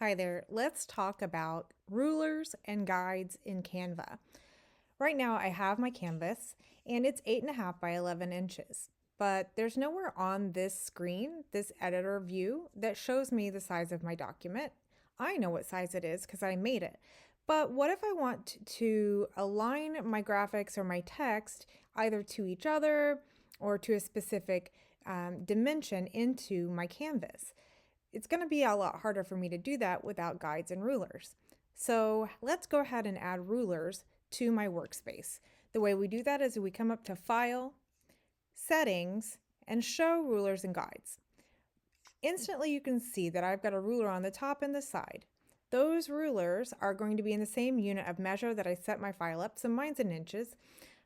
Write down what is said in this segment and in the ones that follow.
Hi there. Let's talk about rulers and guides in Canva. Right now I have my canvas and it's 8.5 by 11 inches, but there's nowhere on this screen, this editor view, that shows me the size of my document. I know what size it is because I made it. But what if I want to align my graphics or my text either to each other or to a specific dimension into my canvas? It's going to be a lot harder for me to do that without guides and rulers. So let's go ahead and add rulers to my workspace. The way we do that is we come up to File, Settings, and Show Rulers and Guides. Instantly you can see that I've got a ruler on the top and the side. Those rulers are going to be in the same unit of measure that I set my file up, so mine's in inches.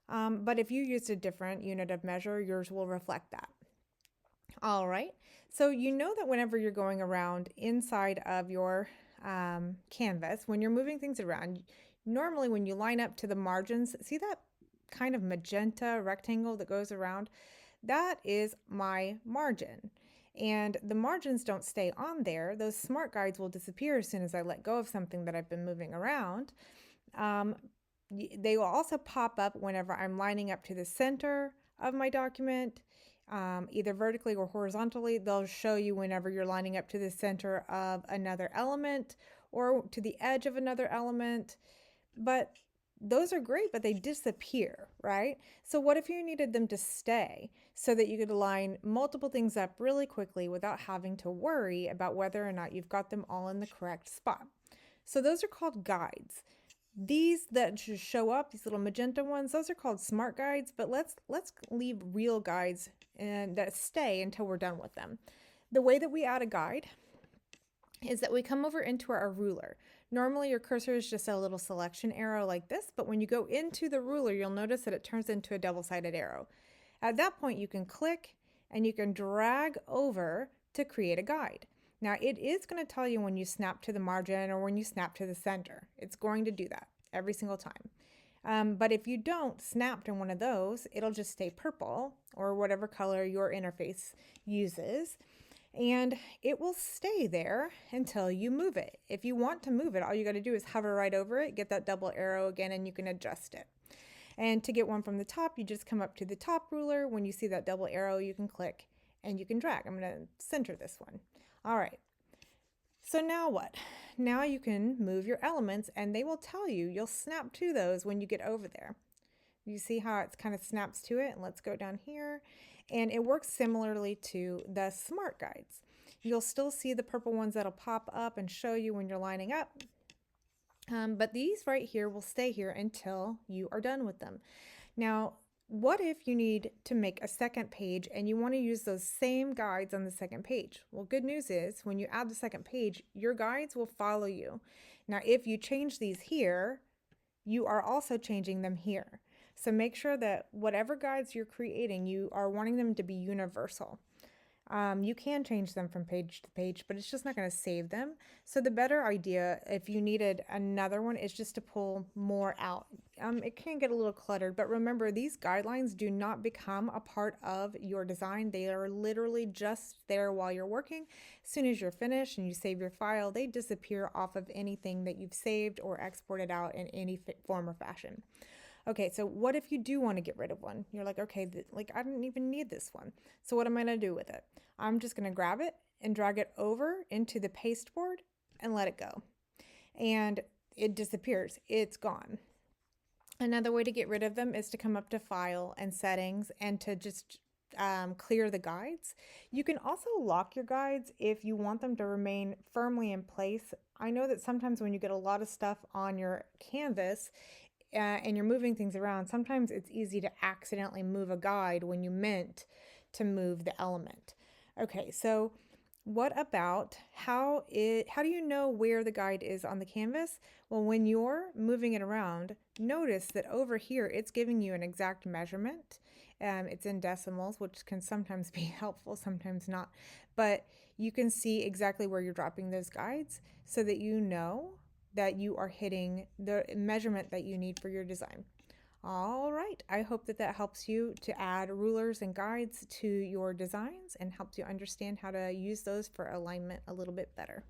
But if you used a different unit of measure, yours will reflect that. All right, so you know that whenever you're going around inside of your canvas, when you're moving things around, normally when you line up to the margins, see that kind of magenta rectangle that goes around? That is my margin. And the margins don't stay on there. Those smart guides will disappear as soon as I let go of something that I've been moving around. They will also pop up whenever I'm lining up to the center of my document, either vertically or horizontally. They'll show you whenever you're lining up to the center of another element or to the edge of another element. But those are great, but they disappear, right? So what if you needed them to stay so that you could line multiple things up really quickly without having to worry about whether or not you've got them all in the correct spot? So those are called guides. These that just show up, these little magenta ones, those are called smart guides, but let's leave real guides and that stay until we're done with them. The way that we add a guide is that we come over into our ruler. Normally your cursor is just a little selection arrow like this, but when you go into the ruler, you'll notice that it turns into a double-sided arrow. At that point, you can click and you can drag over to create a guide. Now it is going to tell you when you snap to the margin or when you snap to the center. It's going to do that every single time. But if you don't snap to one of those, it'll just stay purple or whatever color your interface uses. And it will stay there until you move it. If you want to move it, all you got to do is hover right over it, get that double arrow again, and you can adjust it. And to get one from the top, you just come up to the top ruler. When you see that double arrow, you can click and you can drag. I'm going to center this one. All right. So now what? Now you can move your elements and they will tell you, you'll snap to those when you get over there. You see how it kind of snaps to it? And let's go down here. And it works similarly to the smart guides. You'll still see the purple ones that'll pop up and show you when you're lining up. But these right here will stay here until you are done with them. Now, what if you need to make a second page and you want to use those same guides on the second page? Well, good news is when you add the second page, your guides will follow you. Now, if you change these here, you are also changing them here. So make sure that whatever guides you're creating, you are wanting them to be universal. You can change them from page to page, but it's just not going to save them. So the better idea, if you needed another one, is just to pull more out. It can get a little cluttered, but remember, these guidelines do not become a part of your design. They are literally just there while you're working. As soon as you're finished and you save your file, they disappear off of anything that you've saved or exported out in any form or fashion. Okay, so what if you do want to get rid of one? You're like, okay, I didn't even need this one. So what am I going to do with it? I'm just going to grab it and drag it over into the pasteboard and let it go. And it disappears. It's gone. Another way to get rid of them is to come up to File and Settings and to just clear the guides. You can also lock your guides if you want them to remain firmly in place. I know that sometimes when you get a lot of stuff on your canvas, and you're moving things around, sometimes it's easy to accidentally move a guide when you meant to move the element. Okay, so what about how do you know where the guide is on the canvas? Well, when you're moving it around, notice that over here it's giving you an exact measurement. It's in decimals, which can sometimes be helpful, sometimes not. But you can see exactly where you're dropping those guides so that you know that you are hitting the measurement that you need for your design. All right, I hope that that helps you to add rulers and guides to your designs and helps you understand how to use those for alignment a little bit better.